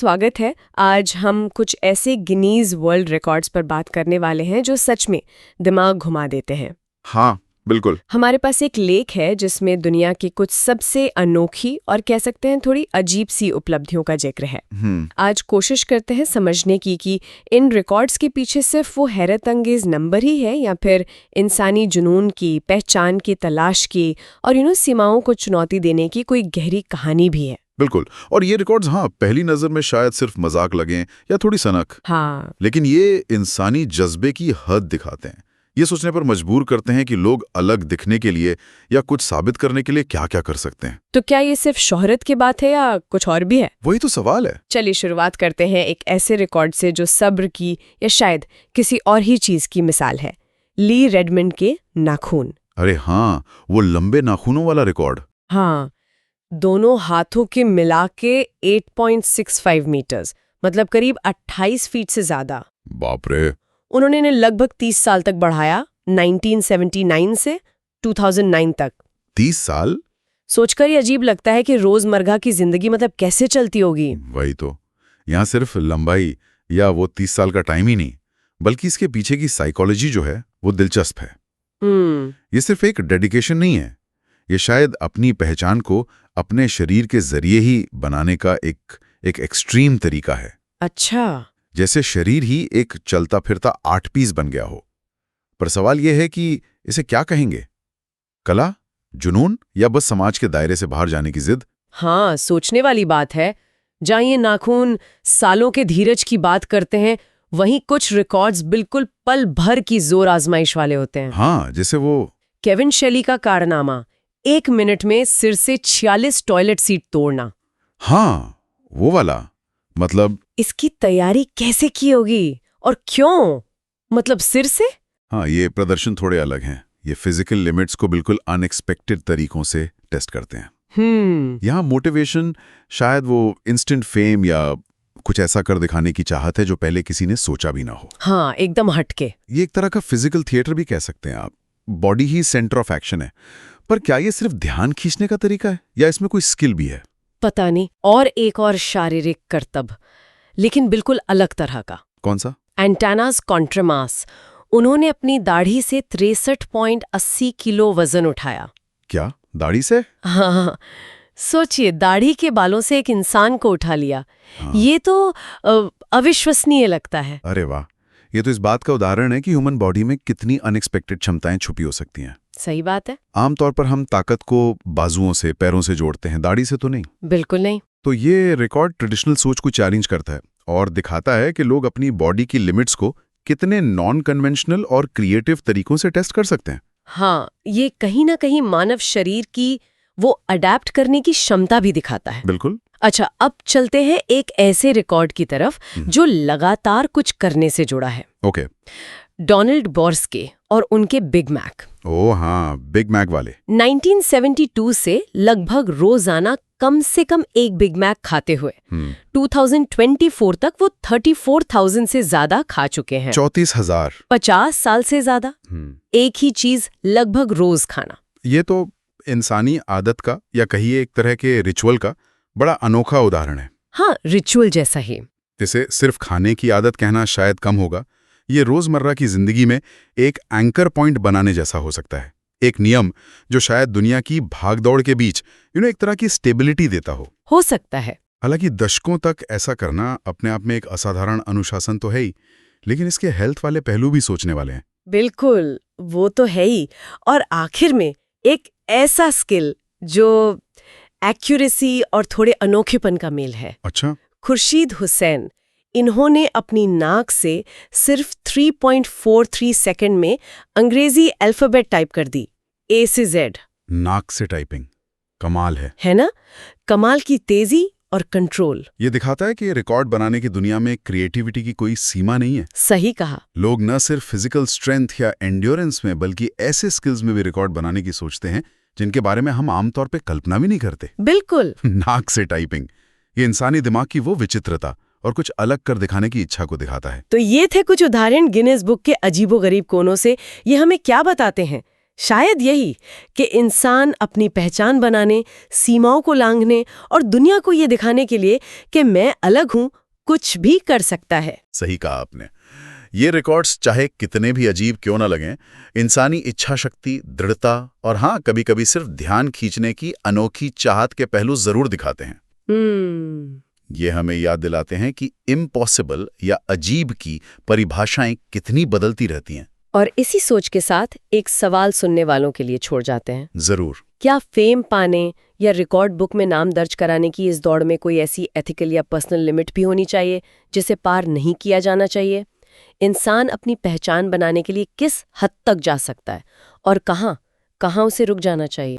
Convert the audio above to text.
स्वागत है। आज हम कुछ ऐसे गिनीज वर्ल्ड रिकॉर्ड्स पर बात करने वाले हैं जो सच में दिमाग घुमा देते हैं। हाँ बिल्कुल। हमारे पास एक लेख है जिसमें दुनिया की कुछ सबसे अनोखी और कह सकते हैं थोड़ी अजीब सी उपलब्धियों का जिक्र है। आज कोशिश करते हैं समझने की कि इन रिकॉर्ड्स के पीछे सिर्फ वो हैरत अंगेज नंबर ही है या फिर इंसानी जुनून की, पहचान की तलाश की और सीमाओं को चुनौती देने की कोई गहरी कहानी भी है। बिल्कुल। और ये रिकॉर्ड्स पहली नजर में शायद सिर्फ मजाक लगें या थोड़ी सनक, लेकिन ये इंसानी जज्बे की हद दिखाते हैं। ये सोचने पर मजबूर करते हैं कि लोग अलग दिखने के लिए या कुछ साबित करने के लिए क्या क्या कर सकते हैं। तो क्या ये सिर्फ शोहरत की बात है या कुछ और भी है? वही तो सवाल है। चलिए शुरुआत करते हैं एक ऐसे रिकॉर्ड से जो सब्र की या शायद किसी और ही चीज की मिसाल है। ली रेडमंड के नाखून। अरे हाँ, वो लंबे नाखूनों वाला रिकॉर्ड। हाँ, दोनों हाथों के मिला के 8.65 मीटर्स, मतलब करीब 28 फीट से ज्यादा। बाप रे। उन्होंने इन्हें लगभग 30 साल तक बढ़ाया, 1979 से 2009 तक। 30 साल? सोचकर ही अजीब लगता है कि रोजमर्रा की जिंदगी मतलब कैसे चलती होगी। वही तो। यहाँ सिर्फ लंबाई या वो 30 साल का टाइम ही नहीं, बल्कि इसके पीछे की साइकोलॉजी जो है वो दिलचस्प है। ये सिर्फ एक डेडिकेशन नहीं है, ये शायद अपनी पहचान को अपने शरीर के जरिए ही बनाने का एक एक्सट्रीम तरीका है। अच्छा। जैसे शरीर ही एक चलता फिरता आर्ट पीस बन गया हो। पर सवाल यह है कि इसे क्या कहेंगे? कला, जुनून या बस समाज के दायरे से बाहर जाने की जिद? हाँ, सोचने वाली बात है। जहाँ ये नाखून सालों के धीरज की बात करते हैं, वहीं कुछ रिकॉर्ड्स बिल्कुल पल भर की जोर आजमाइश वाले होते हैं। हाँ, जैसे वो केविन शेली का कारनामा, 1 मिनट में सिर से 46 टॉयलेट सीट तोड़ना। हाँ, वो वाला। मतलब इसकी तैयारी कैसे की होगी और क्यों? मतलब सिर से? हाँ, ये प्रदर्शन थोड़े अलग हैं। ये फिजिकल लिमिट्स को बिल्कुल अनएक्सपेक्टेड तरीकों से टेस्ट करते हैं। यहाँ मोटिवेशन शायद वो इंस्टेंट फेम या कुछ ऐसा कर दिखाने की चाहत है जो पहले किसी ने सोचा भी ना हो। हाँ, एकदम हटके। ये एक तरह का फिजिकल थिएटर भी कह सकते हैं आप। Body he centre of action है। पर क्या ये सिर्फ ध्यान खींचने का तरीका है या इसमें कोई स्किल भी है? पता नहीं। और एक और शारीरिक करतब, लेकिन बिल्कुल अलग तरह का। कौन सा? एंटानास कॉन्ट्रेमास। उन्होंने अपनी दाढ़ी से 63.80 किलो वजन उठाया। क्या दाढ़ी से? हाँ, सोचिए, दाढ़ी के बालों से एक इंसान को उठा लिया। ये तो अविश्वसनीय लगता है। अरे वाह, ये तो इस बात का उदाहरण है कि ह्यूमन बॉडी में कितनी अनएक्सपेक्टेड क्षमताएं छुपी हो सकती हैं। सही बात है। आमतौर पर हम ताकत को बाजुओं से, पैरों से जोड़ते हैं, दाढ़ी से तो नहीं। बिल्कुल नहीं। तो ये रिकॉर्ड ट्रेडिशनल सोच को चैलेंज करता है और दिखाता है कि लोग अपनी बॉडी की लिमिट्स को कितने नॉन कन्वेंशनल और क्रिएटिव तरीकों से टेस्ट कर सकते हैं। हाँ, ये कहीं ना कहीं मानव शरीर की वो अडेप्ट करने की क्षमता भी दिखाता है। बिल्कुल। अच्छा, अब चलते हैं एक ऐसे रिकॉर्ड की तरफ जो लगातार कुछ करने से जुड़ा है। ओके। डोनाल्ड बोर्स्के और उनके बिग मैक। ओह हाँ, बिग मैक वाले। 1972 से लगभग रोजाना कम से कम एक बिग मैक खाते हुए 2024 तक वो 34,000 से ज्यादा खा चुके हैं। 34,000। 50 साल से ज्यादा एक ही चीज लगभग रोज खाना। ये तो इंसानी आदत का या कहिए एक तरह के रिचुअल का बड़ा अनोखा उदाहरण है। हाँ, रिचुअल जैसा ही। जिसे सिर्फ खाने की आदत कहना शायद कम होगा, ये रोजमर्रा की जिंदगी में एक एंकर पॉइंट बनाने जैसा हो सकता है। एक नियम जो शायद दुनिया की भागदौड़ के बीच एक तरह की स्टेबिलिटी देता हो सकता है। हालांकि दशकों तक ऐसा करना अपने आप में एक असाधारण अनुशासन तो है ही, लेकिन इसके हेल्थ वाले पहलू भी सोचने वाले हैं। बिल्कुल, वो तो है ही। और आखिर में एक ऐसा स्किल जो एक्यूरेसी और थोड़े अनोखेपन का मेल है। अच्छा। खुर्शीद हुसैन, इन्होंने अपनी नाक से सिर्फ 3.43 सेकंड में अंग्रेजी अल्फाबेट टाइप कर दी, A से Z। नाक से टाइपिंग कमाल है ना? कमाल की तेजी और कंट्रोल। ये दिखाता है कि रिकॉर्ड बनाने की दुनिया में क्रिएटिविटी की कोई सीमा नहीं है। सही कहा। लोग न सिर्फ फिजिकल स्ट्रेंथ या एंड्योरेंस में बल्कि ऐसे स्किल्स में भी रिकॉर्ड बनाने की सोचते हैं जिनके बारे में हम आमतौर पे कल्पना भी नहीं करते। बिल्कुल। नाक से टाइपिंग, ये इंसानी दिमाग की वो विचित्रता और कुछ अलग कर दिखाने की इच्छा को दिखाता है। तो ये थे कुछ उदाहरण गिनेस बुक के अजीबोगरीब कोनों से। ये हमें क्या बताते हैं? शायद यही कि इंसान अपनी पहचान बनाने, सीमाओं को लांघने और दुनिया को ये दिखाने के लिए कि मैं अलग हूं, कुछ भी कर सकता है। सही कहा आपने। ये रिकॉर्ड्स चाहे कितने भी अजीब क्यों ना लगें, इंसानी इच्छा शक्ति, दृढ़ता और हाँ, कभी-कभी सिर्फ ध्यान खींचने की अनोखी चाहत के पहलू जरूर दिखाते हैं। ये हमें याद दिलाते हैं कि इम्पॉसिबल या अजीब की परिभाषाएं कितनी बदलती रहती हैं। और इसी सोच के साथ एक सवाल सुनने वालों के लिए छोड़ जाते हैं। जरूर। क्या फेम पाने या रिकॉर्ड बुक में नाम दर्ज कराने की इस दौड़ में कोई ऐसी एथिकल या पर्सनल लिमिट भी होनी चाहिए जिसे पार नहीं किया जाना चाहिए? इंसान अपनी पहचान बनाने के लिए किस हद तक जा सकता है और कहाँ उसे रुक जाना चाहिए?